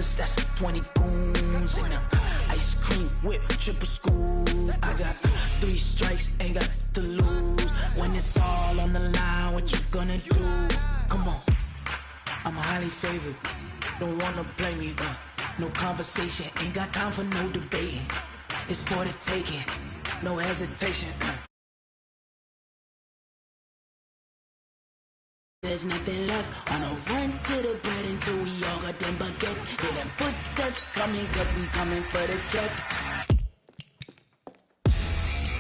dollars, that's 20 goons. And ice cream whip, triple scoop. I got 3 strikes, ain't got to lose. When it's all on the line, what you gonna do? Come on, I'm highly favored. Don't wanna blame me, no conversation, ain't got time for no debating. It's for the taking, no hesitation. There's nothing left on a run to the bread until we all got them baguettes. Hear them footsteps coming, cause we coming for the check.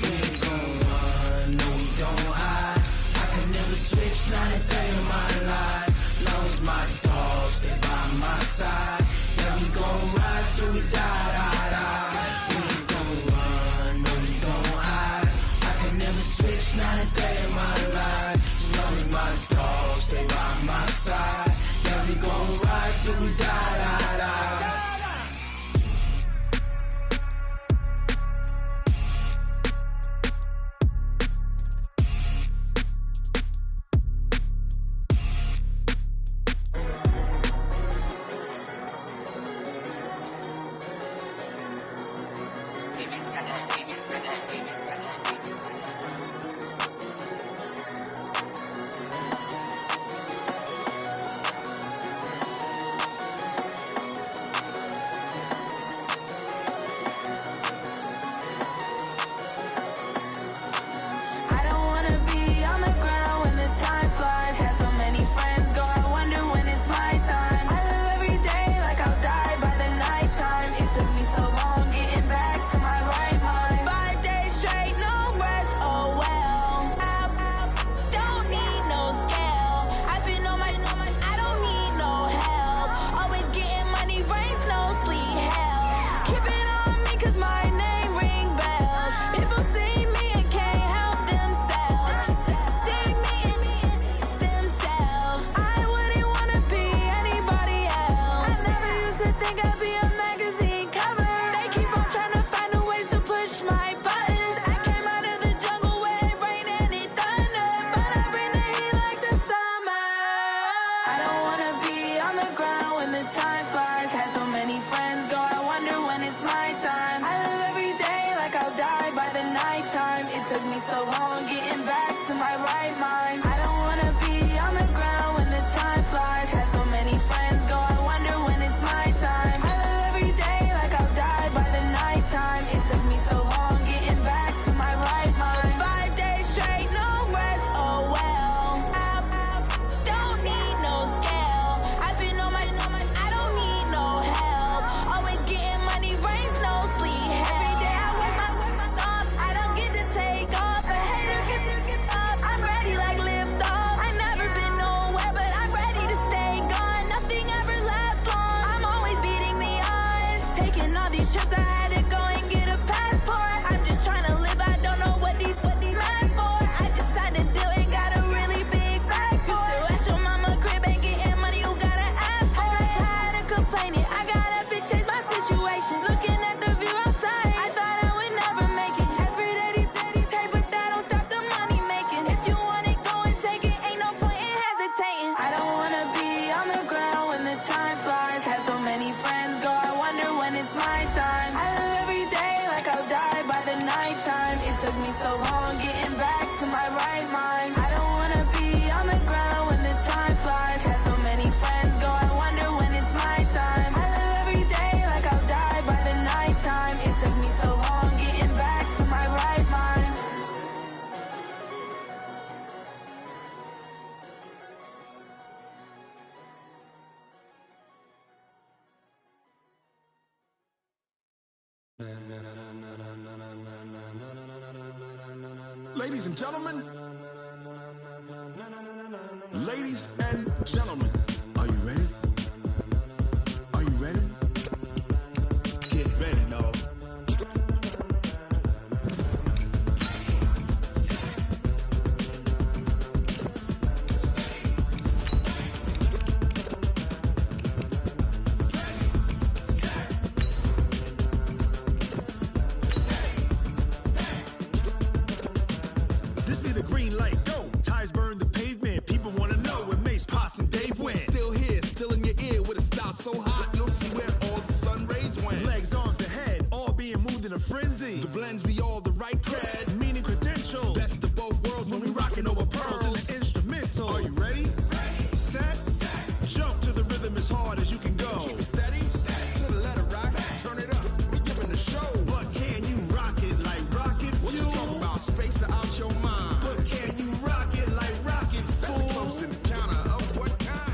We ain't gon' run, no we don't hide. I can never switch, not a day in my life. Long as my dogs, they by my side. Yeah, we gon' ride till we die, die, die. We ain't gon' run, no we don't hide. I can never switch, not a day in my life. As long as my dogs, stay by my side. Yeah, we gon' ride till we die, die, die. Ladies and gentlemen, ladies and gentlemen, are you ready? Are you ready? Get ready, no. This be the green light, go! Tires burn the pavement, people wanna know where Mace, Poss, and Dave went. Still here, still in your ear with a style so hot, you'll see where easy. The blends be all the right cred, meaning credentials. Best of both worlds when we rockin' over pearls and the instrumental. Are you ready? Set. Jump to the rhythm as hard as you can go. Keep it steady. To the letter rock. Turn it up. We giving the show. But can you rock it like rocket fuel? What you talking about? Space out your mind. But can you rock it like rockets, fool? That's a close encounter of what kind?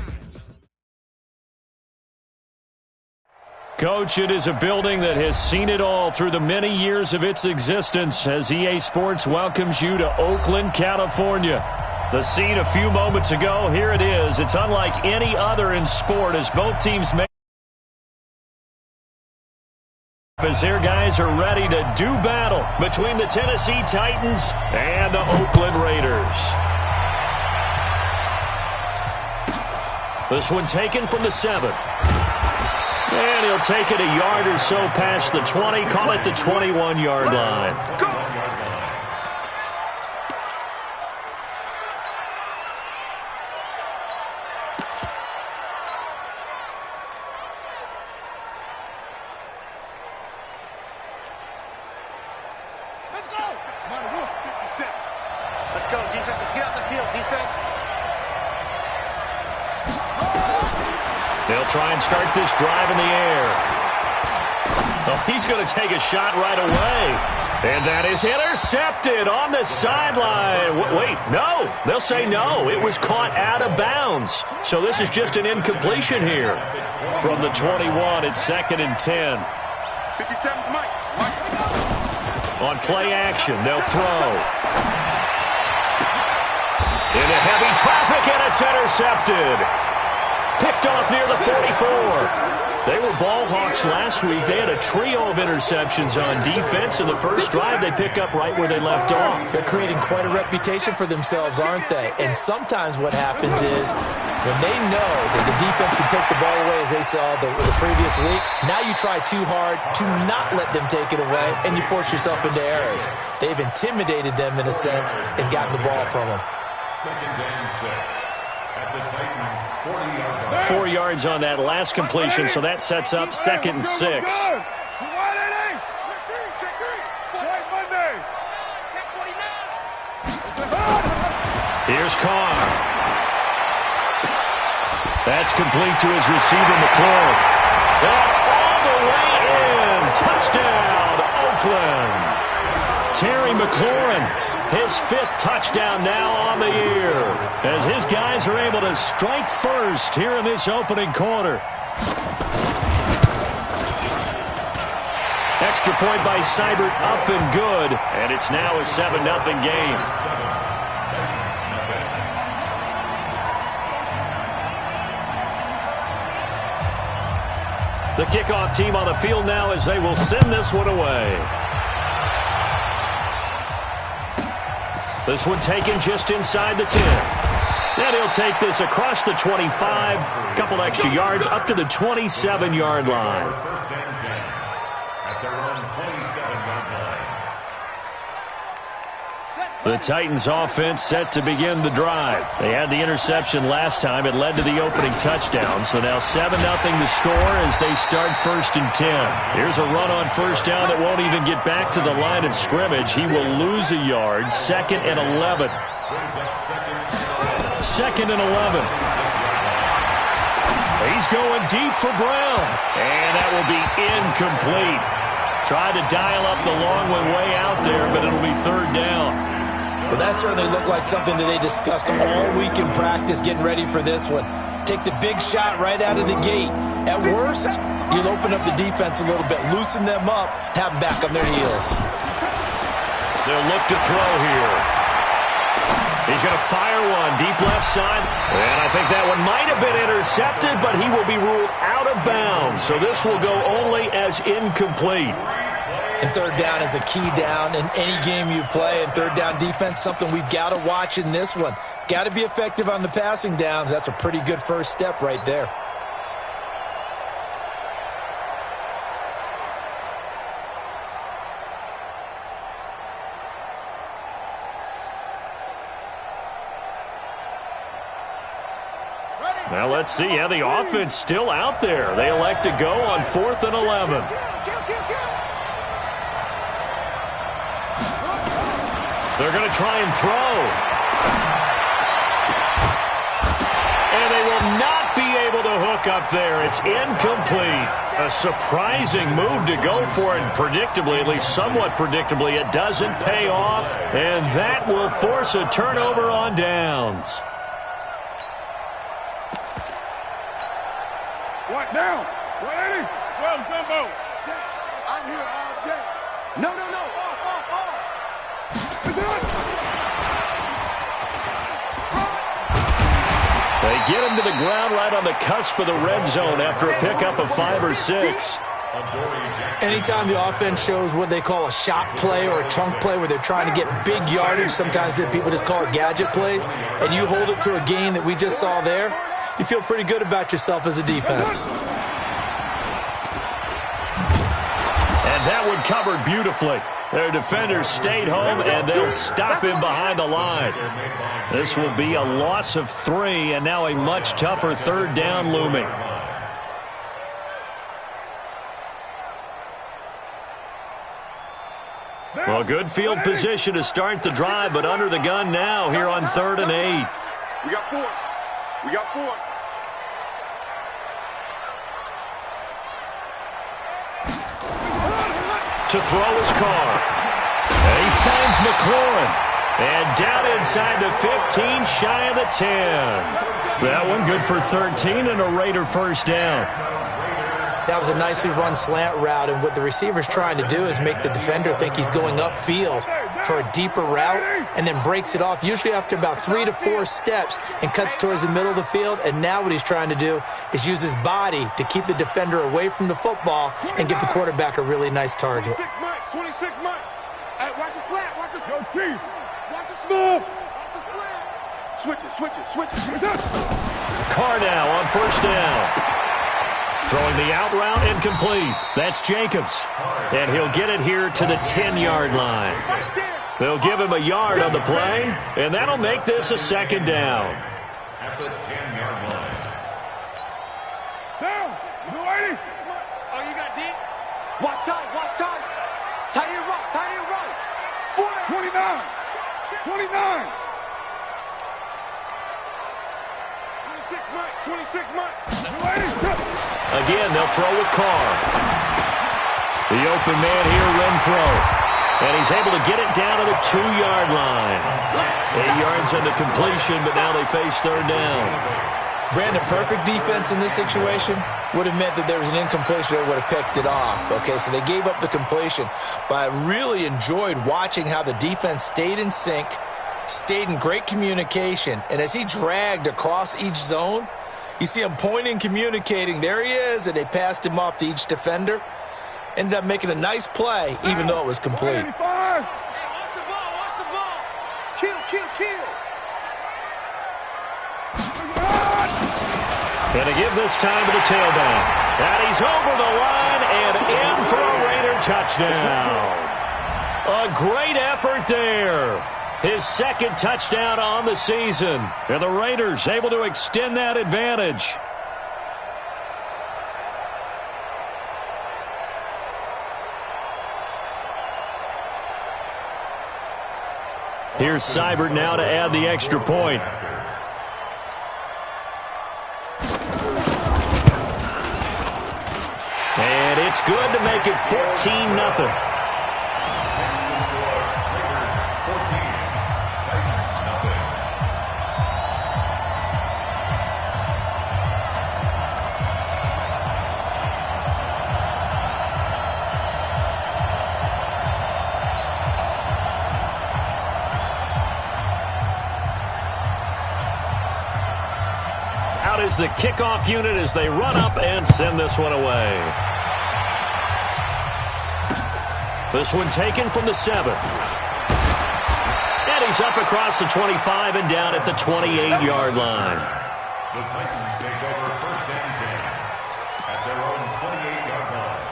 Coach, it is a building that has seen it all through the many years of its existence as EA Sports welcomes you to Oakland, California. The scene a few moments ago, here it is. It's unlike any other in sport as both teams make as their guys are ready to do battle between the Tennessee Titans and the Oakland Raiders. This one taken from the 7. And he'll take it a yard or so past the 20, call it the 21-yard line. Go! Let's go! Let's go, defense. Let's get out the field, defense. They'll try and start this drive in the air. Oh, he's going to take a shot right away. And that is intercepted on the sideline. Wait, no. They'll say no. It was caught out of bounds. So this is just an incompletion here. From the 21, it's 2nd and 10. 57's Mike. On play action, they'll throw. Into heavy traffic, and it's intercepted. Picked off near the 44. They were ball hawks last week. They had a trio of interceptions on defense. In the first drive, they pick up right where they left off. They're creating quite a reputation for themselves, aren't they? And sometimes what happens is when they know that the defense can take the ball away, as they saw the previous week, now you try too hard to not let them take it away, and you force yourself into errors. They've intimidated them in a sense and gotten the ball from them. 2nd and 6 at the Titans' 40-yard line. 4 yards on that last completion, so that sets up 2nd and 6. Here's Carr. That's complete to his receiver, McLaurin. All the way in. Touchdown, Oakland. Terry McLaurin, his 5th touchdown now on the year, as his guys are able to strike first here in this opening quarter. Extra point by Seibert, up and good, and it's now a 7-0 game. The kickoff team on the field now as they will send this one away. This one taken just inside the 10. And he'll take this across the 25, couple extra yards up to the 27-yard line. 1st and 10 at their own 27-yard line. The Titans offense set to begin the drive. They had the interception last time. It led to the opening touchdown. So now 7-0 to score as they start 1st and 10. Here's a run on 1st down that won't even get back to the line of scrimmage. He will lose a yard. 2nd and 11. 2nd and 11. He's going deep for Brown. And that will be incomplete. Tried to dial up the long one way out there, but it'll be 3rd down. Well, that certainly looked like something that they discussed all week in practice, getting ready for this one. Take the big shot right out of the gate. At worst, you'll open up the defense a little bit, loosen them up, have them back on their heels. They'll look to throw here. He's going to fire one deep left side. And I think that one might have been intercepted, but he will be ruled out of bounds. So this will go only as incomplete. And 3rd down is a key down in any game you play. And 3rd down defense, something we've got to watch in this one. Got to be effective on the passing downs. That's a pretty good first step right there. Now let's see how the offense still out there. They elect to go on 4th and 11. They're going to try and throw. And they will not be able to hook up there. It's incomplete. A surprising move to go for it. Predictably, at least somewhat predictably, it doesn't pay off. And that will force a turnover on downs. What now? 180? Well, Gumbo. I'm here all day. No. Off. Is it? They get him to the ground right on the cusp of the red zone after a pickup of 5 or 6. Anytime the offense shows what they call a shot play or a chunk play where they're trying to get big yardage, sometimes people just call it gadget plays, and you hold it to a gain that we just saw there, you feel pretty good about yourself as a defense. And that one covered beautifully. Their defenders stayed home, and they'll stop him behind the line. This will be a loss of 3, and now a much tougher third down looming. Well, good field position to start the drive, but under the gun now here on 3rd and 8. We got 4. To throw his car. And he finds McLaurin. And down inside the 15, shy of the 10. That one good for 13 and a Raider first down. That was a nicely run slant route, and what the receiver's trying to do is make the defender think he's going upfield for a deeper route and then breaks it off, usually after about 3 to 4 steps, and cuts towards the middle of the field. And now what he's trying to do is use his body to keep the defender away from the football and give the quarterback a really nice target. 26 Mike. Hey, watch the slant. Watch the Yo, Chief. Watch the smooth. Watch the slant. Switch it. Carr now on first down. Throwing the out route incomplete. That's Jacobs. And he'll get it here to the 10-yard line. They'll give him a yard on the play, and that'll make this a second down. At the 10-yard line. Down. 280. Oh, you got deep? Watch tight. Tight and right. 29. 26 Mike. 280. Again, they'll throw with Carr. The open man here, Renfro. And he's able to get it down to the 2-yard line. 8 yards on the completion, but now they face third down. Brandon, perfect defense in this situation would have meant that there was an incompletion that would have picked it off. Okay, so they gave up the completion. But I really enjoyed watching how the defense stayed in sync, stayed in great communication, and as he dragged across each zone, you see him pointing, communicating. There he is, and they passed him off to each defender. Ended up making a nice play, even though it was complete. 85. Hey, watch the ball. Kill. And to give this time to the tailback. And he's over the line and in for a Raider touchdown. A great effort there. His second touchdown on the season. And the Raiders able to extend that advantage. Here's Seibert now to add the extra point. And it's good to make it 14-0. Is the kickoff unit as they run up and send this one away. This one taken from the 7. And he's up across the 25 and down at the 28-yard line. The Titans take over first and 10 at their own 28-yard line.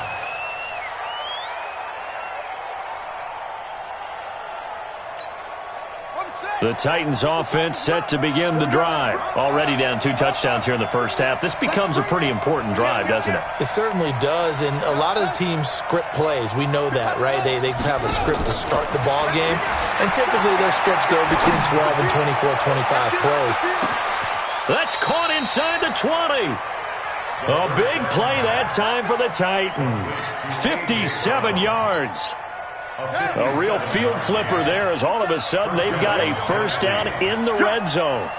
The Titans offense set to begin the drive. Already down 2 touchdowns here in the first half. This becomes a pretty important drive, doesn't it? It certainly does, and a lot of the teams script plays. We know that, right? They have a script to start the ball game, and typically those scripts go between 12 and 24, 25 plays. That's caught inside the 20. A big play that time for the Titans. 57 yards. A real field flipper there as all of a sudden they've got a first down in the red zone.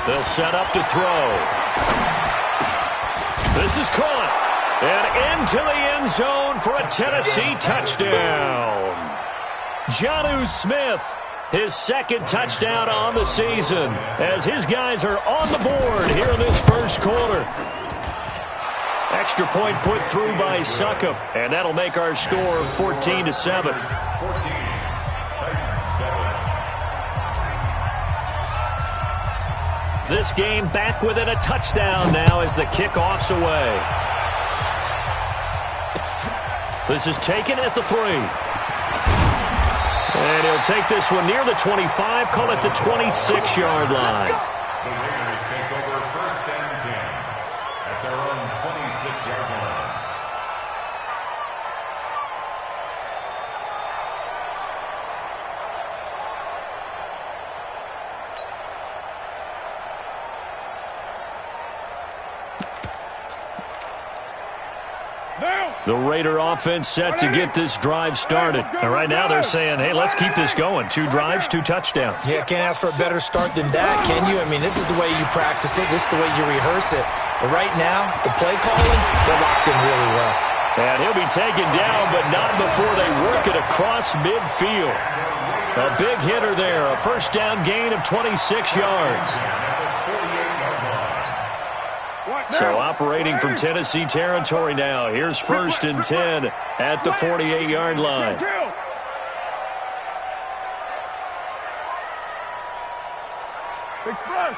They'll set up to throw. This is caught. And into the end zone for a Tennessee touchdown. Jonnu Smith, his second touchdown on the season as his guys are on the board here in this first quarter. Extra point put through by Succop, and that'll make our score 14-7. This game back within a touchdown now as the kickoff's away. This is taken at the 3. And he'll take this one near the 25, call it the 26-yard line. The Raiders take over first and 10 at their own 26-yard line. The Raider offense set to get this drive started. And right now they're saying, hey, let's keep this going. 2 drives, 2 touchdowns. Yeah, can't ask for a better start than that, can you? I mean, this is the way you practice it. This is the way you rehearse it. But right now, the play calling, they're locked in really well. And he'll be taken down, but not before they work it across midfield. A big hitter there, a first down gain of 26 yards. So operating from Tennessee territory now. Here's first and 10 at the 48-yard line. Express.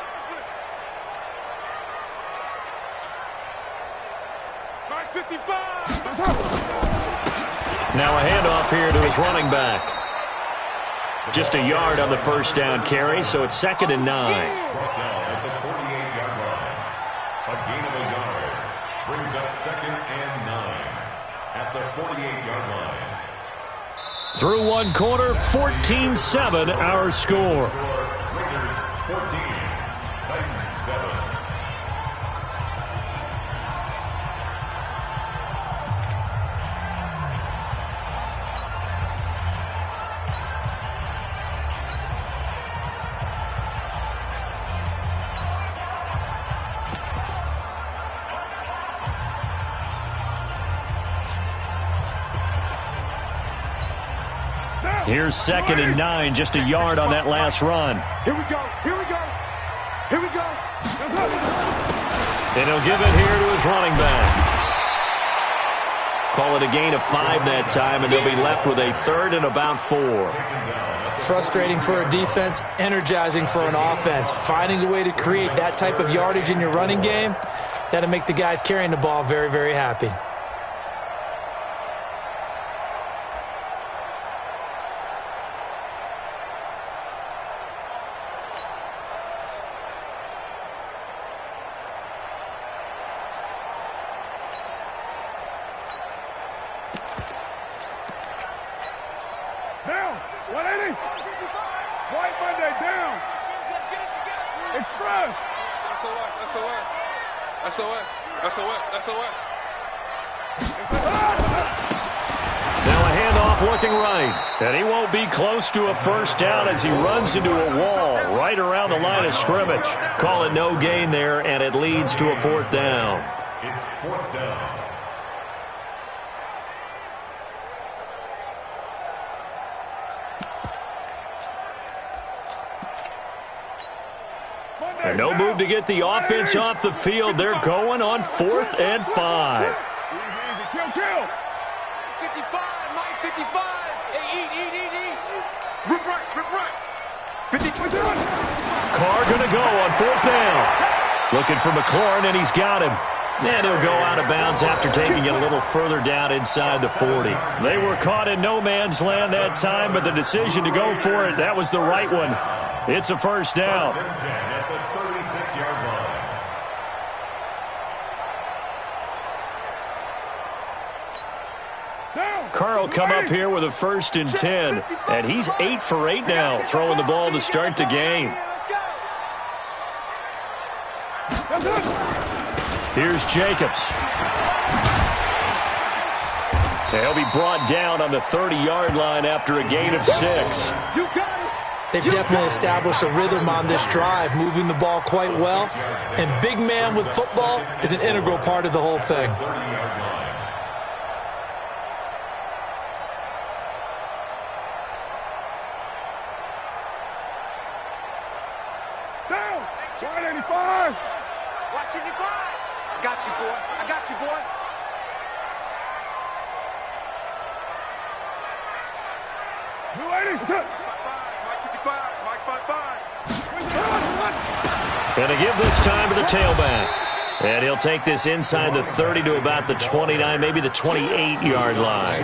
Now a handoff here to his running back. Just a yard on the first down carry, so it's 2nd and 9. A gain of a yard brings up 2nd and 9 at the 48-yard line. Through one quarter, 14-7 our score. Raiders 14, Titans 7. Here's 2nd and 9, just a yard on that last run. Here we go. Here we go. Here we go. And he'll give it here to his running back. Call it a gain of 5 that time, and they'll be left with a 3rd and about 4. Frustrating for a defense, energizing for an offense. Finding a way to create that type of yardage in your running game, that'll make the guys carrying the ball very, very happy. Down. 180. White Monday down. Express. SOS. Now a handoff looking right. And he won't be close to a first down as he runs into a wall right around the line of scrimmage. Call it no gain there, and it leads to a 4th down. It's 4th down. And no move to get the offense off the field. They're going on 4th and 5. Kill. 55, Mike, 55. Hey, eat. Rip right. 50. Carr going to go on 4th down. Looking for McLaurin, and he's got him. And he'll go out of bounds after taking it a little further down inside the 40. They were caught in no man's land that time, but the decision to go for it, that was the right one. It's a first down. First and 10 at the 36-yard line. Carl come up here with a first and 10, and he's 8 for 8 now, throwing the ball to start the game. Here's Jacobs. He'll be brought down on the 30-yard line after a gain of 6. They've definitely established a rhythm on this drive, moving the ball quite well. And big man with football is an integral part of the whole thing. Down! 185! Watch it, I got you, boy. I got you, boy. New 80! What's up? Going to give this time to the tailback. And he'll take this inside the 30 to about the 29, maybe the 28-yard line.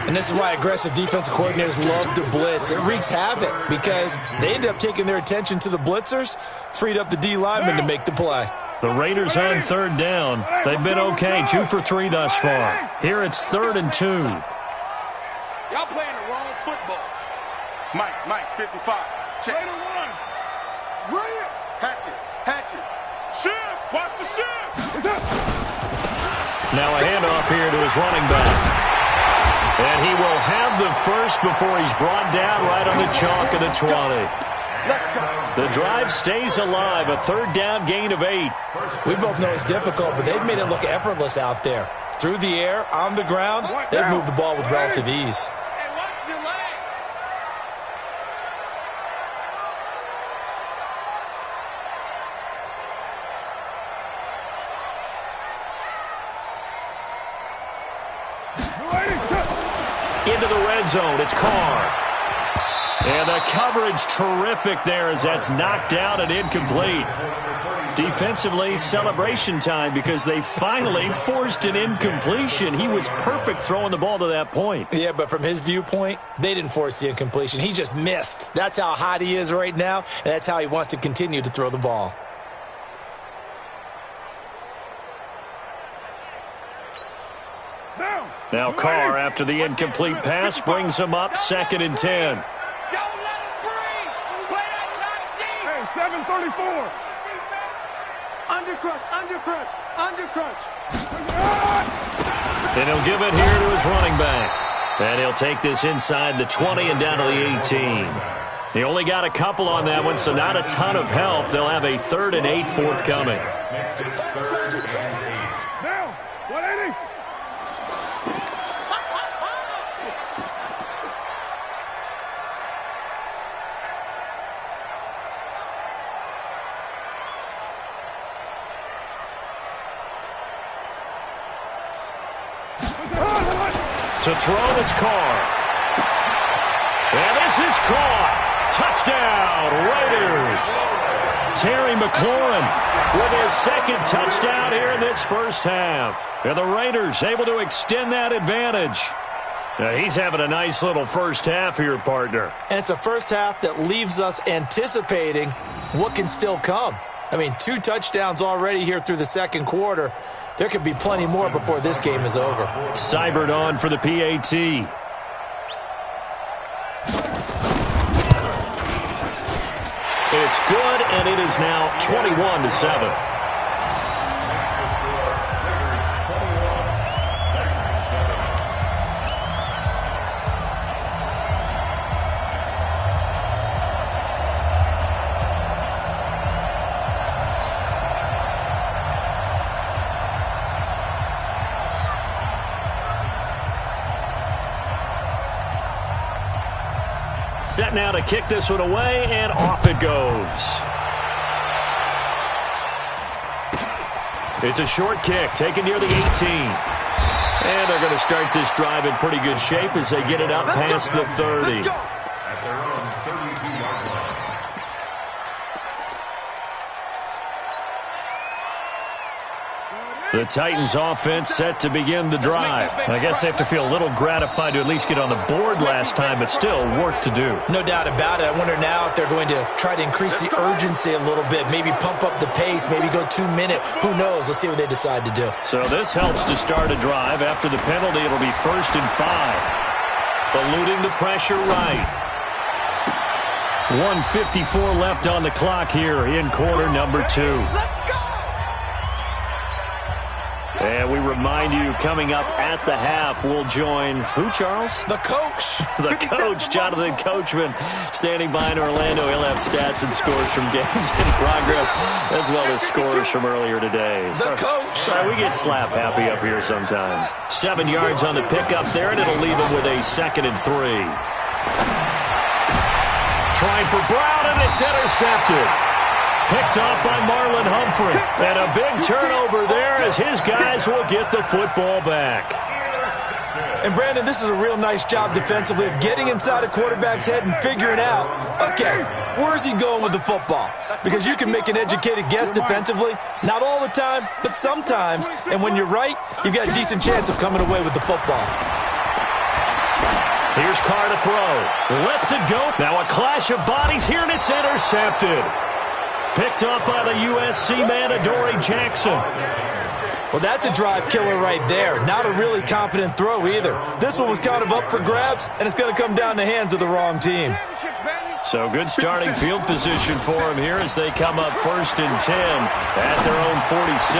And this is why aggressive defensive coordinators love to blitz. It wreaks havoc because they end up taking their attention to the blitzers, freed up the D lineman to make the play. The Raiders on third down. They've been okay, 2 for 3 thus far. Here it's 3rd and 2. Y'all playing the wrong football. Mike, 55. Check. Raider 1! Brilliant! Hatchet. Shift! Watch the shift! Now a handoff here to his running back. And he will have the first before he's brought down right on the chalk of the 20. The drive stays alive, a 3rd down gain of 8. We both know it's difficult, but they've made it look effortless out there. Through the air, on the ground, they've moved the ball with relative ease. Hey, watch your leg. Into the red zone, it's Carr. And the coverage terrific there as that's knocked down and incomplete. Defensively, celebration time because they finally forced an incompletion. He was perfect throwing the ball to that point. Yeah, but from his viewpoint, they didn't force the incompletion. He just missed. That's how hot he is right now, and that's how he wants to continue to throw the ball. Now Carr, after the incomplete pass, brings him up 2nd and 10. Don't let him breathe. Play outside deep. Hey, 734! Undercrunch. And he'll give it here to his running back. And he'll take this inside the 20 and down to the 18. He only got a couple on that one, so not a ton of help. They'll have a 3rd and 8 forthcoming. Next it's 3rd and 8. Down! 180! To throw, it's Carr. And this is caught. Touchdown, Raiders. Terry McLaurin with his 2nd touchdown here in this first half. And the Raiders able to extend that advantage. Now, he's having a nice little first half here, partner. And it's a first half that leaves us anticipating what can still come. I mean, 2 touchdowns already here through the 2nd quarter. There could be plenty more before this game is over. Seibert on for the PAT. It's good, and it is now 21-7. Set now to kick this one away, and off it goes. It's a short kick, taken near the 18. And they're going to start this drive in pretty good shape as they get it up past the 30. At their own 32-yard line. The Titans offense set to begin the drive. I guess they have to feel a little gratified to at least get on the board last time, but still work to do. No doubt about it. I wonder now if they're going to try to increase the urgency a little bit, maybe pump up the pace, maybe go 2-minute. Who knows? Let's see what they decide to do. So this helps to start a drive. After the penalty, it'll be 1st and 5. Eluding the pressure right. 1:54 left on the clock here in quarter number 2. And we remind you, coming up at the half, we'll join who, Charles? The coach. The coach, Jonathan Coachman, standing by in Orlando. He'll have stats and scores from games in progress, as well as scores from earlier today. The coach. Sorry, we get slap happy up here sometimes. 7 yards on the pickup there, and it'll leave him with a 2nd and 3. Trying for Brown, and it's intercepted. Picked off by Marlon Humphrey. And a big turnover there as his guys will get the football back. And, Brandon, this is a real nice job defensively of getting inside a quarterback's head and figuring out, okay, where's he going with the football? Because you can make an educated guess defensively. Not all the time, but sometimes. And when you're right, you've got a decent chance of coming away with the football. Here's Carr to throw. Lets it go. Now a clash of bodies here, and it's intercepted. Picked up by the USC man, Adoree Jackson. Well, that's a drive killer right there. Not a really confident throw either. This one was kind of up for grabs, and it's going to come down in the hands of the wrong team. So good starting field position for him here as they come up 1st and 10 at their own 46.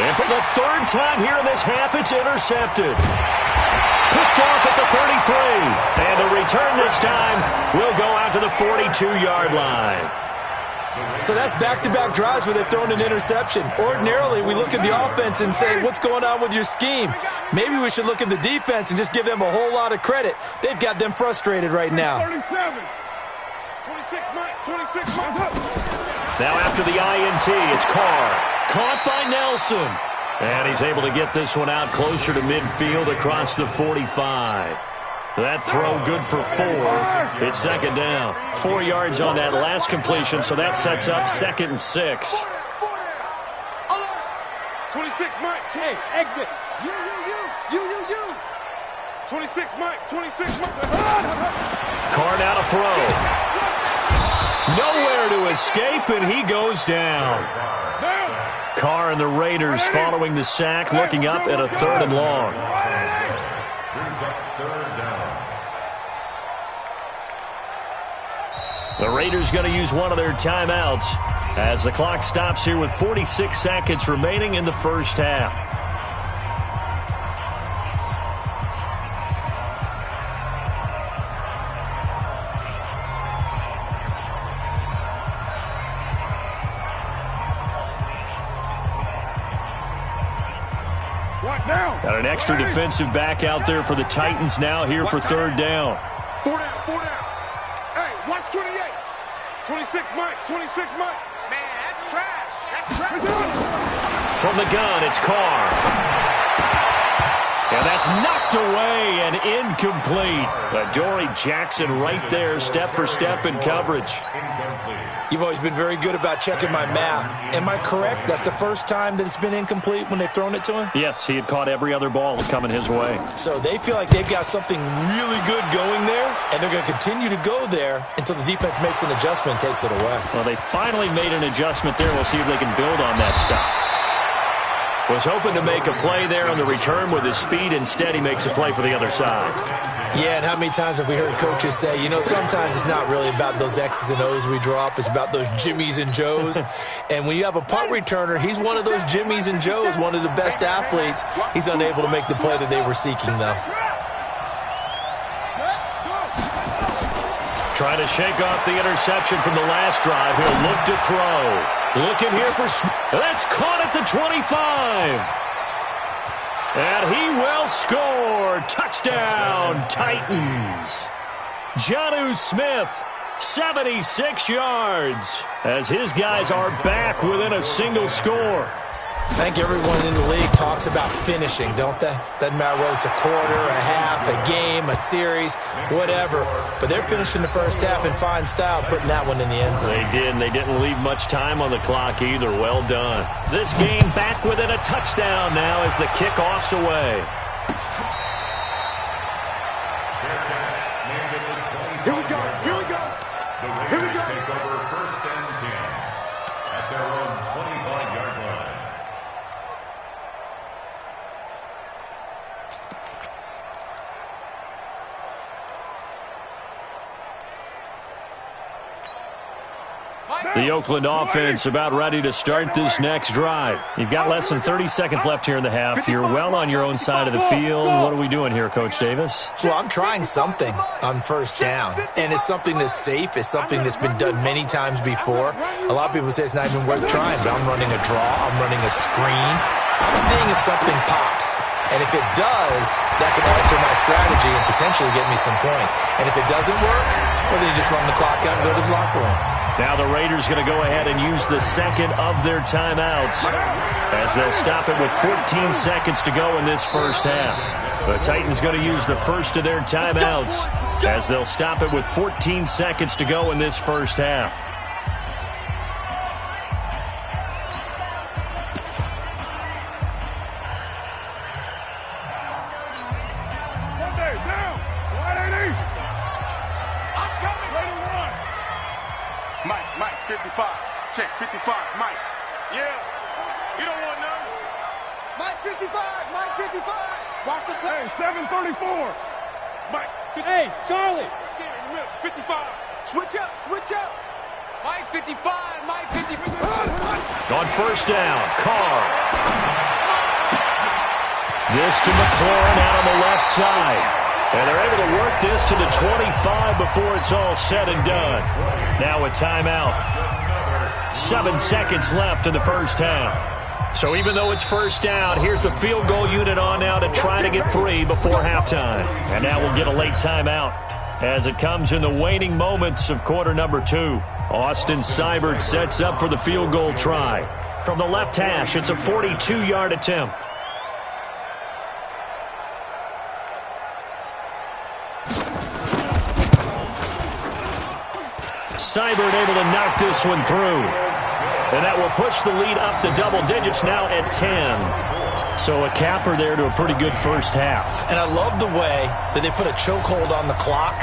And for the 3rd time here in this half, it's intercepted. Picked off at the 33. And the return this time will go out to the 42-yard line. So that's back-to-back drives where they've thrown an interception. Ordinarily, we look at the offense and say, what's going on with your scheme? Maybe we should look at the defense and just give them a whole lot of credit. They've got them frustrated right now. 26 Mike. Now after the INT, it's Carr. Caught by Nelson. And he's able to get this one out closer to midfield across the 45. That throw good for 4. It's 2nd down. 4 yards on that last completion, so that sets up 2nd and 6. 26 Mike. Hey, exit. You. 26 Mike. 26 Mike. Carr now to throw. Nowhere to escape, and he goes down. Carr and the Raiders following the sack, looking up at a 3rd and long. Brings up 3rd down. The Raiders going to use one of their timeouts as the clock stops here with 46 seconds remaining in the first half. Got an extra defensive back out there for the Titans now here for 3rd down. 4 down. Hey, watch 28. 26 Mike. 26 Mike. Man, that's trash. That's trash. From the gun, it's Carr. And that's knocked away and incomplete. Adoree Jackson right there, step for step in coverage. You've always been very good about checking my math. Am I correct? That's the first time that it's been incomplete when they've thrown it to him? Yes, he had caught every other ball coming his way. So they feel like they've got something really good going there, and they're going to continue to go there until the defense makes an adjustment and takes it away. Well, they finally made an adjustment there. We'll see if they can build on that stuff. Was hoping to make a play there on the return with his speed. Instead, he makes a play for the other side. Yeah, and how many times have we heard coaches say, you know, sometimes it's not really about those X's and O's we drop. It's about those Jimmies and Joes. And when you have a punt returner, he's one of those Jimmies and Joes, one of the best athletes. He's unable to make the play that they were seeking, though. Trying to shake off the interception from the last drive. He'll look to throw. Looking here for Smith. That's caught at the 25. And he will score. Touchdown, Titans. Jonnu Smith, 76 yards, as his guys are back within a single score. I think everyone in the league talks about finishing, don't they? Doesn't matter whether it's a quarter, a half, a game, a series, whatever. But they're finishing the first half in fine style, putting that one in the end zone. They did, and they didn't leave much time on the clock either. Well done. This game back within a touchdown now as the kickoff's away. Here we go. Here we go. The Raiders take over 1st and 10 at their own 25-yard line. The Oakland offense about ready to start this next drive. You've got less than 30 seconds left here in the half. You're well on your own side of the field. What are we doing here, Coach Davis? Well, I'm trying something on first down, and it's something that's safe. It's something that's been done many times before. A lot of people say it's not even worth trying, but I'm running a draw. I'm running a screen. I'm seeing if something pops. And if it does, that can alter my strategy and potentially get me some points. And if it doesn't work, well, then you just run the clock out and go to the locker room. Now the Raiders going to go ahead and use the second of their timeouts as they'll stop it with 14 seconds to go in this first half. The Titans going to use the first of their timeouts as they'll stop it with 14 seconds to go in this first half. Mike, 55. Check, 55. Mike. Yeah. You don't want none. Mike 55. Mike 55. Watch the play. Hey, 734. Mike. 50. Hey, Charlie. 55. Switch up. Switch up. Mike 55. Mike 55. On first down, Carr. This to McLaurin out on the left side. And they're able to work this to the 25 before it's all said and done. Now a timeout. 7 seconds left in the first half. So even though it's first down, here's the field goal unit on now to try to get 3 before halftime. And now we'll get a late timeout as it comes in the waning moments of quarter number 2. Austin Seibert sets up for the field goal try. From the left hash, it's a 42-yard attempt. Seibert able to knock this one through. And that will push the lead up to double digits now at 10. So a capper there to a pretty good first half. And I love the way that they put a chokehold on the clock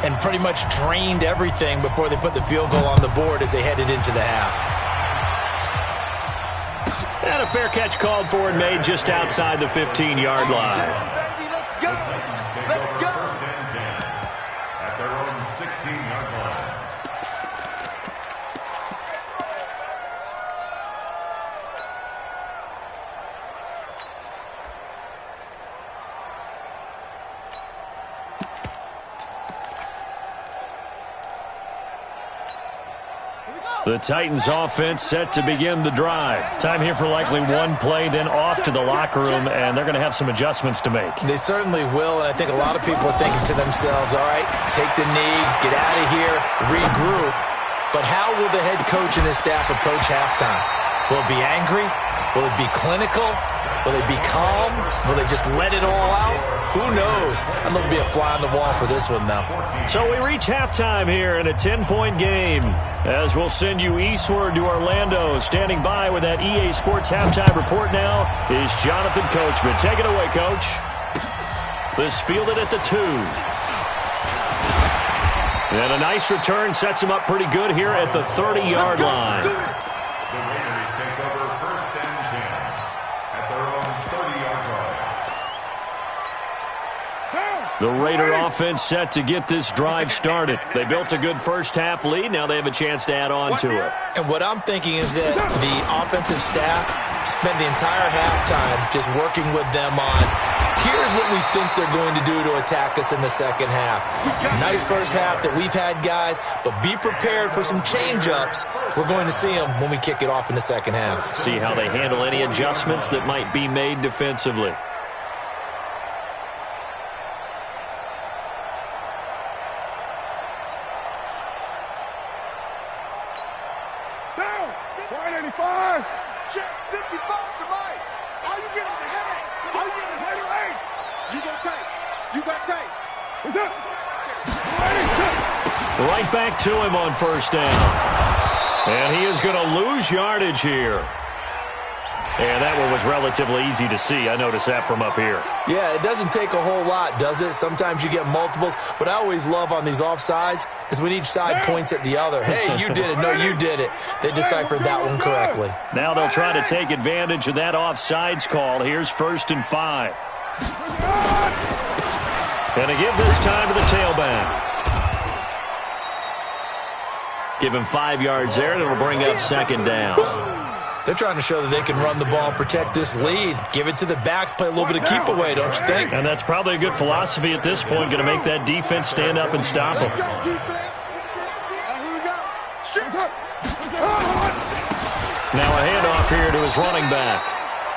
and pretty much drained everything before they put the field goal on the board as they headed into the half. And a fair catch called for and made just outside the 15-yard line. Let's go. Let's go. 1st and 10 at their own 16-yard line. The Titans offense set to begin the drive. Time here for likely one play, then off to the locker room, and they're going to have some adjustments to make. They certainly will, and I think a lot of people are thinking to themselves, all right, take the knee, get out of here, regroup. But how will the head coach and his staff approach halftime? Will it be angry? Will it be clinical? Will they be calm? Will they just let it all out? Who knows? I'd love to be a fly on the wall for this one, though. So we reach halftime here in a 10-point game. As we'll send you eastward to Orlando. Standing by with that EA Sports halftime report now is Jonathan Coachman. Take it away, Coach. This fielded at the 2. And a nice return sets him up pretty good here at the 30-yard line. The Raiders take over 1st and 10 at their own 30-yard line. The Raider offense set to get this drive started. They built a good first half lead. Now they have a chance to add on to it. And what I'm thinking is that the offensive staff spent the entire halftime just working with them on, here's what we think they're going to do to attack us in the second half. Nice first half that we've had, guys, but be prepared for some change-ups. We're going to see them when we kick it off in the second half. See how they handle any adjustments that might be made defensively. Down. 185. Check 55. You got tape. You got tape. What's up? Right back to him on first down. And he is going to lose yardage here. And that one was relatively easy to see. I noticed that from up here. Yeah, it doesn't take a whole lot, does it? Sometimes you get multiples. What I always love on these offsides is when each side points at the other. Hey, you did it. No, you did it. They deciphered that one correctly. Now they'll try to take advantage of that offsides call. Here's 1st and 5. And to give this time to the tailback. Give him 5 yards there, and it'll bring up 2nd down. They're trying to show that they can run the ball and protect this lead. Give it to the backs, play a little bit of keep away, don't you think? And that's probably a good philosophy at this point, going to make that defense stand up and stop them. Let's go, defense. Here we go. Shoot. Now a handoff here to his running back.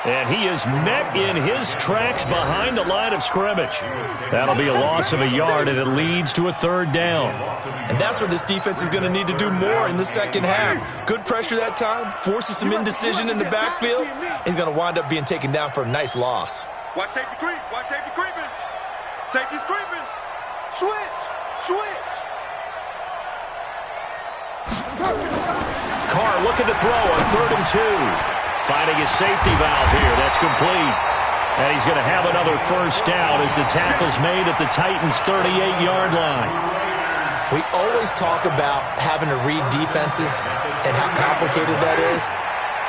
And he is met in his tracks behind the line of scrimmage. That'll be a loss of a yard, and it leads to a 3rd down. And that's where this defense is going to need to do more in the second half. Good pressure that time, forces some indecision in the backfield. He's going to wind up being taken down for a nice loss. Watch safety creep. Watch safety creeping. Safety's creeping. Switch. Switch. Carr looking to throw on 3rd and 2. Finding his safety valve here. That's complete. And he's going to have another first down as the tackle's made at the Titans' 38-yard line. We always talk about having to read defenses and how complicated that is.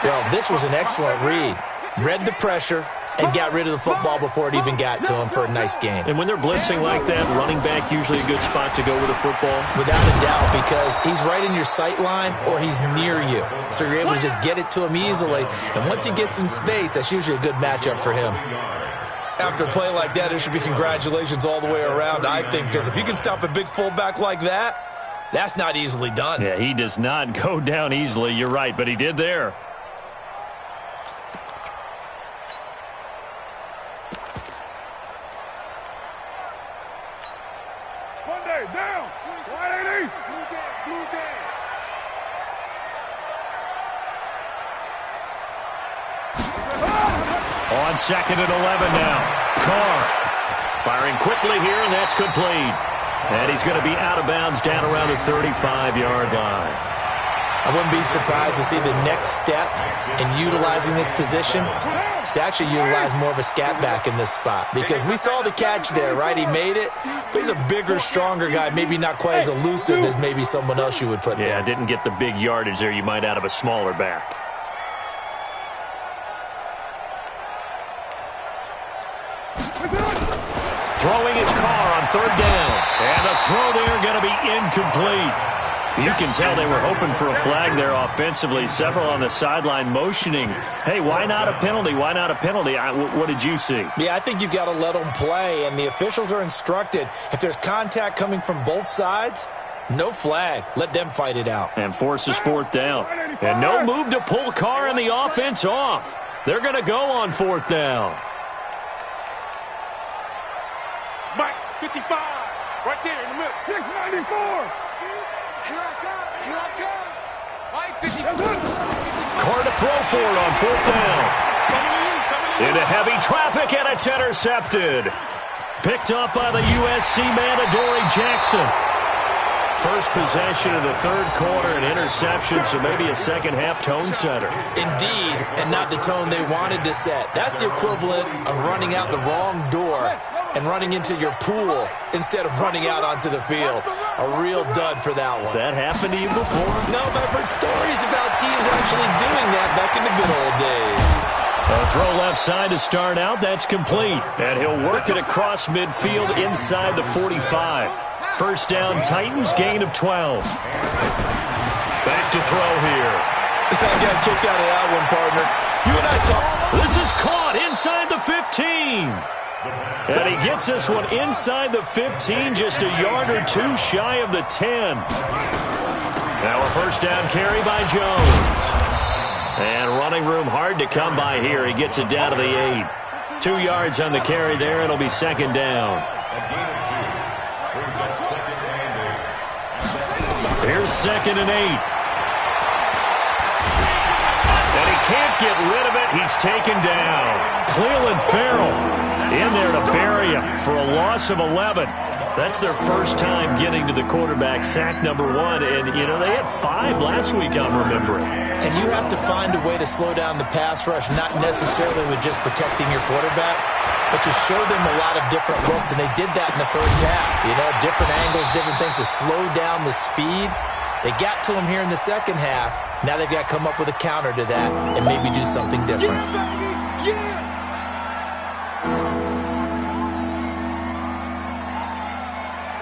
Well, this was an excellent read. Read the pressure and got rid of the football before it even got to him for a nice game. And when they're blitzing like that, running back usually a good spot to go with a football? Without a doubt, because he's right in your sight line or he's near you. So you're able to just get it to him easily. And once he gets in space, that's usually a good matchup for him. After a play like that, it should be congratulations all the way around, I think, because if you can stop a big fullback like that, that's not easily done. Yeah, he does not go down easily. You're right, but he did there. Down. 180. Blue game. On 2nd and 11 now. Carr firing quickly here, and that's complete. And he's going to be out of bounds down around the 35-yard line. I wouldn't be surprised to see the next step in utilizing this position is to actually utilize more of a scat back in this spot. Because we saw the catch there, right? He made it. But he's a bigger, stronger guy, maybe not quite as elusive as maybe someone else you would put there. Yeah, didn't get the big yardage there you might out of a smaller back. Throwing his Carr on 3rd down. And the throw there going to be incomplete. You can tell they were hoping for a flag there offensively. Several on the sideline motioning, hey, why not a penalty? Why not a penalty? What did you see? Yeah, I think you've got to let them play, and the officials are instructed. If there's contact coming from both sides, no flag. Let them fight it out. And forces 4th down. And no move to pull Carr and the offense off. They're going to go on 4th down. Mike, 55. Right there in the middle. 694. Here I come. Here I come. Mike, 55. Carr to throw for it on 4th down. Into heavy traffic, and it's intercepted. Picked up by the USC man, Adoree Jackson. First possession of the 3rd quarter, an interception, so maybe a second-half tone setter. Indeed, and not the tone they wanted to set. That's the equivalent of running out the wrong door and running into your pool instead of running out onto the field. A real dud for that one. Has that happened to you before? No, but I've heard stories about teams actually doing that back in the good old days. A throw left side to start out. That's complete. And he'll work it across midfield inside the 45. First down, Titans, gain of 12. Back to throw here. I got kicked out of that one, partner. You and I talked. This is caught inside the 15. And he gets this one inside the 15, just a yard or two shy of the 10. Now a first down carry by Jones. And running room hard to come by here. He gets it down to the 8. 2 yards on the carry there. It'll be 2nd down. Here's 2nd and 8. And he can't get rid of it. He's taken down. Cleveland Farrell in there to bear area for a loss of 11. That's their first time getting to the quarterback, sack number 1. And, you know, they had 5 last week, I'm remembering. And you have to find a way to slow down the pass rush, not necessarily with just protecting your quarterback, but to show them a lot of different looks. And they did that in the first half. You know, different angles, different things to slow down the speed. They got to him here in the second half. Now they've got to come up with a counter to that and maybe do something different.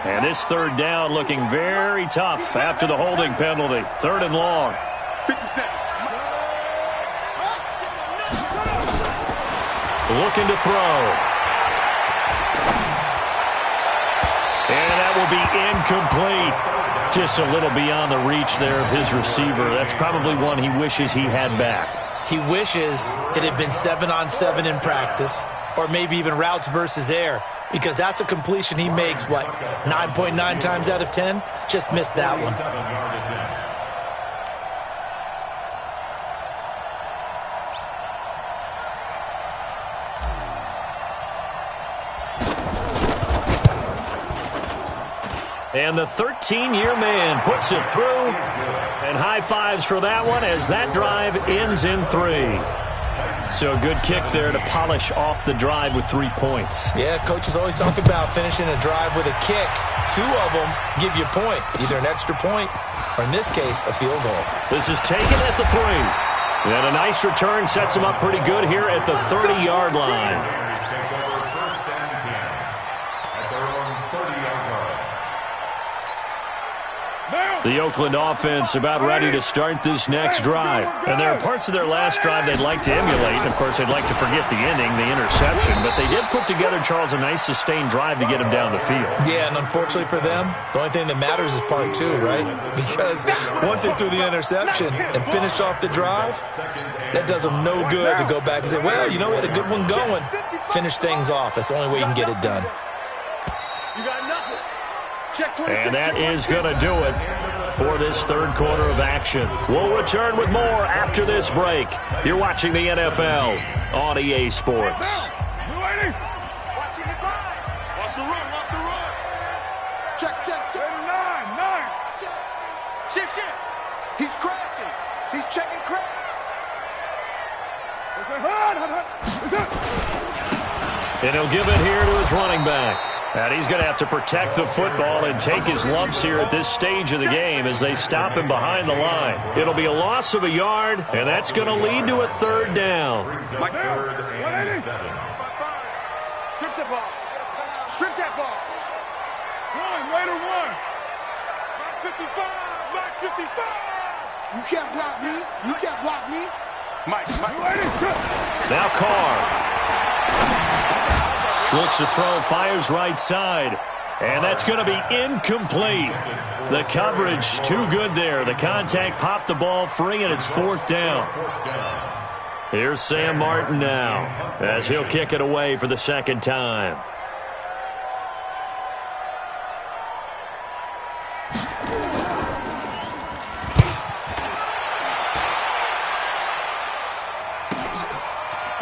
And this third down looking very tough after the holding penalty. 3rd and long. 50 seconds. Looking to throw. And that will be incomplete. Just a little beyond the reach there of his receiver. That's probably one he wishes he had back. He wishes it had been 7-on-7 in practice, or maybe even routes versus air, because that's a completion he makes, 9.9 times out of 10? Just missed that one. And the 13-year man puts it through. And high fives for that one as that drive ends in 3. So a good kick there to polish off the drive with 3 points. Yeah, coaches always talk about finishing a drive with a kick. 2 of them give you points, either an extra point or, in this case, a field goal. This is taken at the 3. And a nice return sets him up pretty good here at the 30-yard line. The Oakland offense about ready to start this next drive. And there are parts of their last drive they'd like to emulate. And, of course, they'd like to forget the ending, the interception. But they did put together, Charles, a nice sustained drive to get him down the field. Yeah, and unfortunately for them, the only thing that matters is part 2, right? Because once they threw the interception and finished off the drive, that does them no good to go back and say, well, you know, we had a good one going. Finish things off. That's the only way you can get it done. You got nothing. And that is going to do it for this third quarter of action. We'll return with more after this break. You're watching the NFL on EA Sports. Watch the run, watch the run. Check. 9. Shift. He's crashing. He's checking crash. And he'll give it here to his running back. And he's going to have to protect the football and take his lumps here at this stage of the game as they stop him behind the line. It'll be a loss of a yard, and that's going to lead to a 3rd down. Strip the ball. Strip that ball. Raider 1. 55. You can't block me. Mike. Now Carr. Looks to throw, fires right side. And that's going to be incomplete. The coverage too good there. The contact popped the ball free, and it's 4th down. Here's Sam Martin now as he'll kick it away for the 2nd time.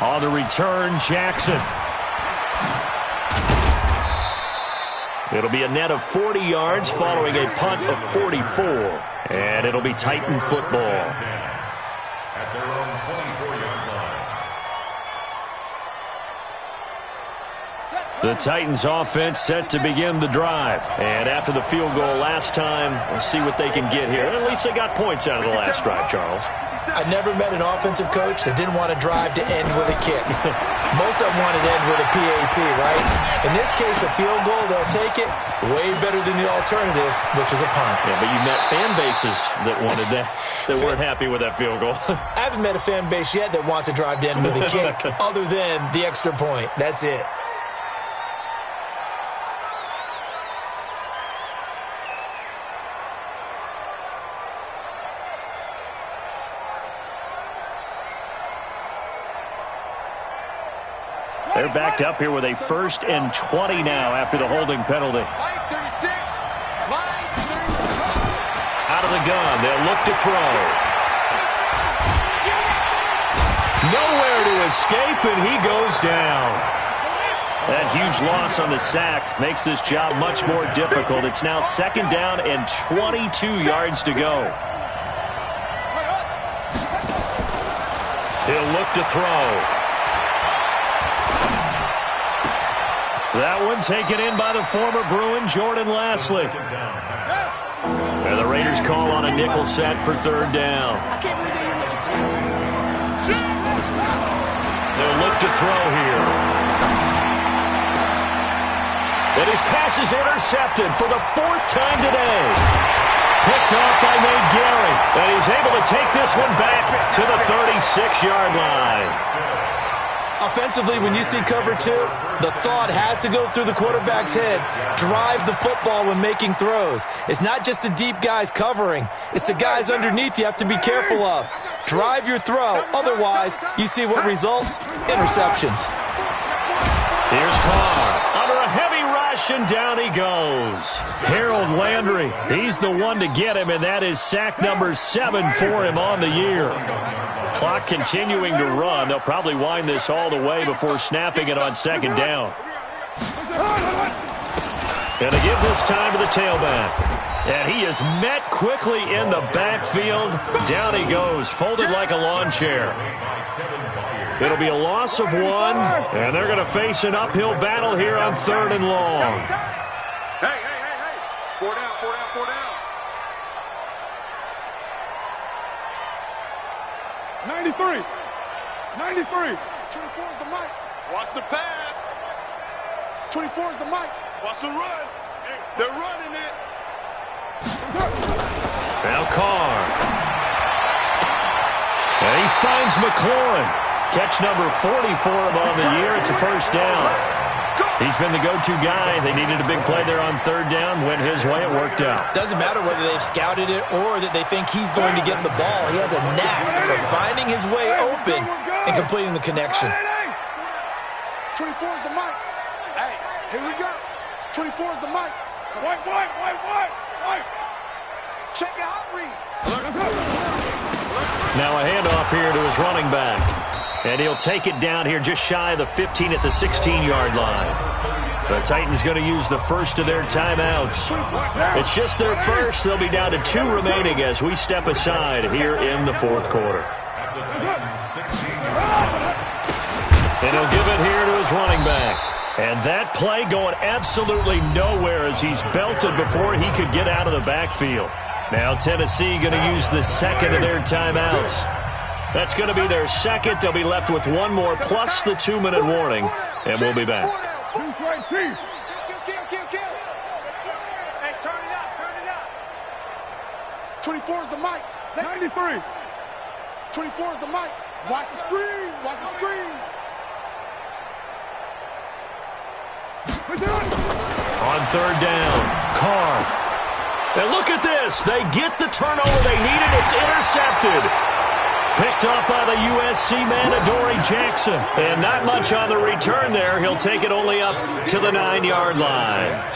On the return, Jackson. It'll be a net of 40 yards following a punt of 44. And it'll be Titan football. At their own 24-yard line. The Titans offense set to begin the drive. And after the field goal last time, we'll see what they can get here. At least they got points out of the last drive, Charles. I never met an offensive coach that didn't want to drive to end with a kick. Most of them wanted to end with a PAT, right? In this case, a field goal, they'll take it way better than the alternative, which is a punt. Yeah, but you met fan bases that wanted that, that weren't happy with that field goal. I haven't met a fan base yet that wants to drive to end with a kick other than the extra point. That's it. They're backed up here with a 1st and 20 now after the holding penalty. Out of the gun, they'll look to throw. Nowhere to escape, and he goes down. That huge loss on the sack makes this job much more difficult. It's now 2nd down and 22 yards to go. He'll look to throw. That one taken in by the former Bruin, Jordan Lasley. And the Raiders call on a nickel set for 3rd down. They'll look to throw here. And his pass is intercepted for the 4th time today. Picked off by Nate Gary. And he's able to take this one back to the 36-yard line. Offensively, when you see cover 2, the thought has to go through the quarterback's head. Drive the football when making throws. It's not just the deep guys covering. It's the guys underneath you have to be careful of. Drive your throw. Otherwise, you see what results? Interceptions. Here's Carr. Under a heavy rush, and down he goes. Harold Landry, he's the one to get him, and that is sack number 7 for him on the year. Clock continuing to run. They'll probably wind this all the way before snapping it on 2nd down. And they give this time to the tailback. And he is met quickly in the backfield. Down he goes, folded like a lawn chair. It'll be a loss of 1, and they're going to face an uphill battle here on 3rd and long. Hey. 4 down. 93. 24 is the mic. Watch the pass. 24 is the mic. Watch the run. They're running it. Now Carr. And he finds McLaurin. Catch number 40 for him on the year. It's a 1st down. He's been the go-to guy. They needed a big play there on 3rd down. Went his way. It worked out. Doesn't matter whether they've scouted it or that they think he's going to get the ball. He has a knack for finding his way open and completing the connection. 24 is the mic. Hey, here we go. 24 is the mic. White. Check your hot read. Now a handoff here to his running back. And he'll take it down here just shy of the 15 at the 16-yard line. The Titans going to use the first of their timeouts. It's just their first. They'll be down to 2 remaining as we step aside here in the 4th quarter. And he'll give it here to his running back. And that play going absolutely nowhere as he's belted before he could get out of the backfield. Now Tennessee going to use the 2nd of their timeouts. That's going to be their 2nd. They'll be left with 1 more plus the 2-minute warning. And we'll be back. Kill. Hey, turn it up. 24 is the mic. 93. 24 is the mic. Watch the screen. On 3rd down, Carr. And look at this. They get the turnover they needed. It's intercepted. Picked off by the USC man, Adoree Jackson. And not much on the return there. He'll take it only up to the 9-yard line.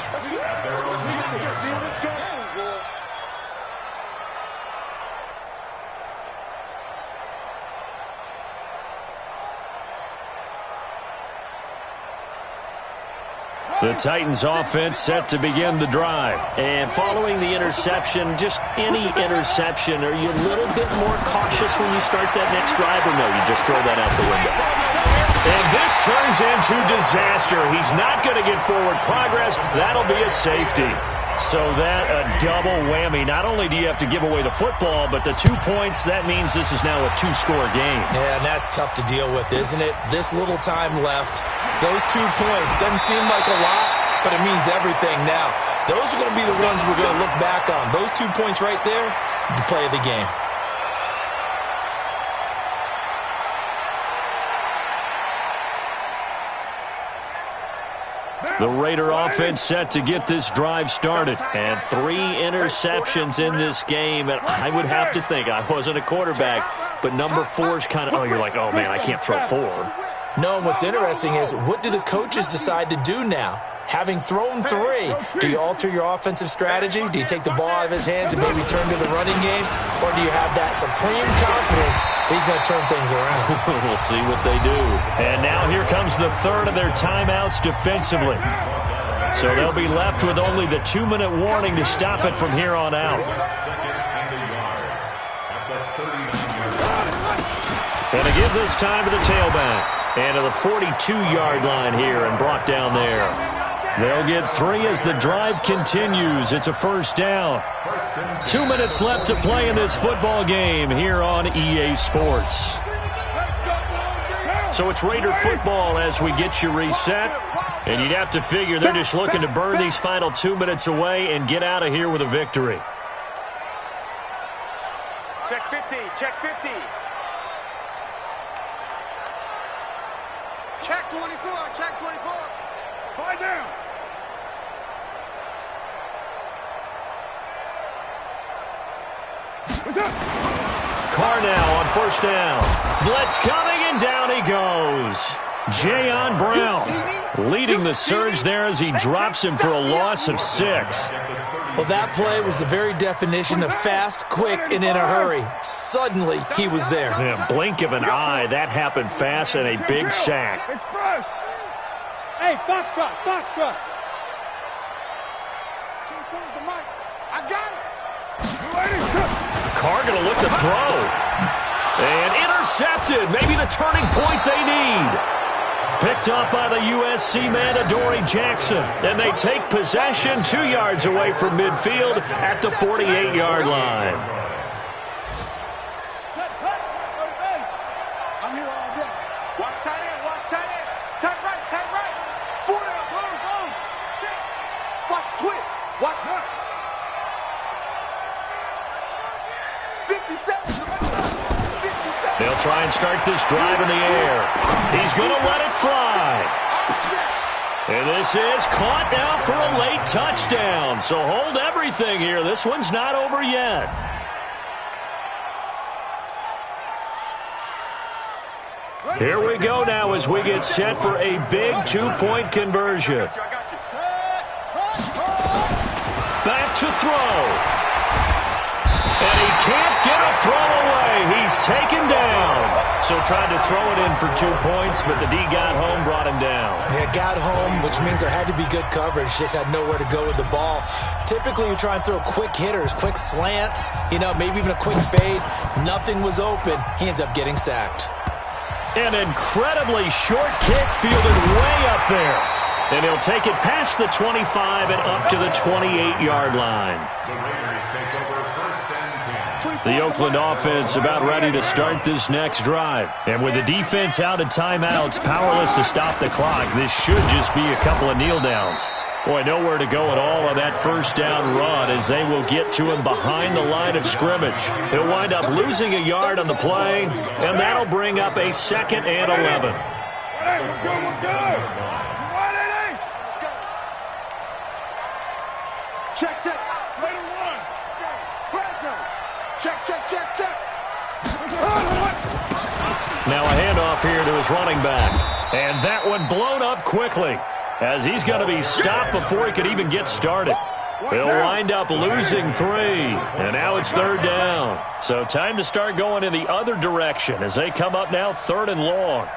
The Titans offense set to begin the drive. And following the interception, just any interception, are you a little bit more cautious when you start that next drive, or no, you just throw that out the window? And this turns into disaster. He's not going to get forward progress. That'll be a safety. So that a double whammy. Not only do you have to give away the football, but the 2 points, that means this is now a 2-score game. Yeah, and that's tough to deal with, isn't it? This little time left. Those 2 points doesn't seem like a lot, but it means everything now. Those are going to be the ones we're going to look back on. Those 2 points right there, the play of the game. The Raider offense set to get this drive started. And 3 interceptions in this game. And I would have to think, I wasn't a quarterback, but number 4 is kind of, you're like, oh, man, I can't throw 4. No, what's interesting is, what do the coaches decide to do now? Having thrown 3, do you alter your offensive strategy? Do you take the ball out of his hands and maybe turn to the running game? Or do you have that supreme confidence he's going to turn things around? We'll see what they do. And now here comes the third of their timeouts defensively. So they'll be left with only the 2-minute warning to stop it from here on out. And to give this time to the tailback. And to the 42-yard line here and brought down there. They'll get 3 as the drive continues. It's a first down. 2 minutes left to play in this football game here on EA Sports. So it's Raider football as we get you reset. And you'd have to figure they're just looking to burn these final 2 minutes away and get out of here with a victory. Check 50, check 50. Check 24, check 24. Fight down. Carr now on first down. Blitz coming, and down he goes. Jayon Brown leading the surge there as he drops him for a loss of 6. Well, that play was the very definition of fast, quick, and in a hurry. Suddenly, he was there. Yeah, blink of an eye, that happened fast, and a big sack. Express. Hey, Foxtrot, Foxtrot. The mic. I got it. Carr going to look to throw. And intercepted. Maybe the turning point they need. Picked up by the USC man, Adoree Jackson. And they take possession 2 yards away from midfield at the 48-yard line. I'm here all day. Watch tight end, watch tight end. Tight right. 4 down, boom. Check. Watch twitch. Watch her. 50 seconds. 50 seconds. They'll try and start this drive in the air. He's going to let it fly. And this is caught now for a late touchdown. So hold everything here. This one's not over yet. Here we go now as we get set for a big 2-point conversion. Back to throw. And he can't get a throw away. He's taken down. So tried to throw it in for 2 points, but the D got home, brought him down. Yeah, got home, which means there had to be good coverage. Just had nowhere to go with the ball. Typically, you try and throw quick hitters, quick slants, maybe even a quick fade. Nothing was open. He ends up getting sacked. An incredibly short kick fielded way up there. And he'll take it past the 25 and up to the 28-yard line. The Oakland offense about ready to start this next drive. And with the defense out of timeouts, powerless to stop the clock, this should just be a couple of kneel downs. Boy, nowhere to go at all on that first down run as they will get to him behind the line of scrimmage. He'll wind up losing a yard on the play, and that'll bring up a 2nd and 11. Let's go. Check. Way to run. Check. Now a handoff here to his running back. And that one blown up quickly as he's going to be stopped before he could even get started. He'll wind up losing 3. And now it's 3rd down. So time to start going in the other direction as they come up now 3rd and long.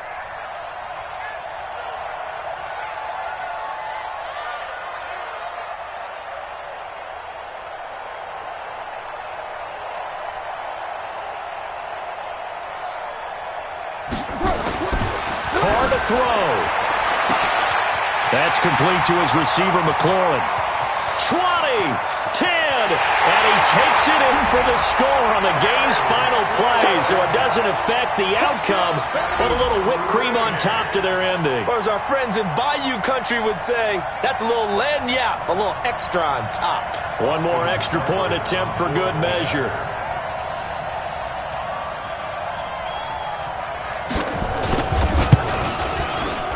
Throw. That's complete to his receiver, McLaurin. 20, 10, and he takes it in for the score on the game's final play, so it doesn't affect the outcome, but a little whipped cream on top to their ending. Or as our friends in Bayou Country would say, that's a little lagniappe, a little extra on top. One more extra point attempt for good measure.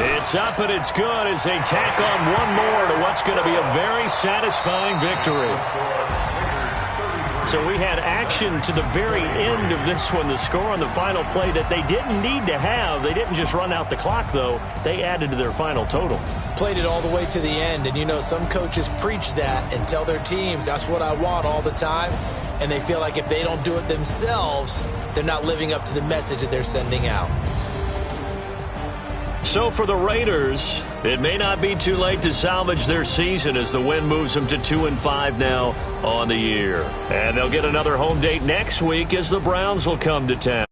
It's up and it's good as they tack on one more to what's going to be a very satisfying victory. So we had action to the very end of this one. The score on the final play that they didn't need to have. They didn't just run out the clock, though. They added to their final total. Played it all the way to the end. And, you know, some coaches preach that and tell their teams, that's what I want all the time. And they feel like if they don't do it themselves, they're not living up to the message that they're sending out. So for the Raiders, it may not be too late to salvage their season as the win moves them to 2-5 now on the year. And they'll get another home date next week as the Browns will come to town.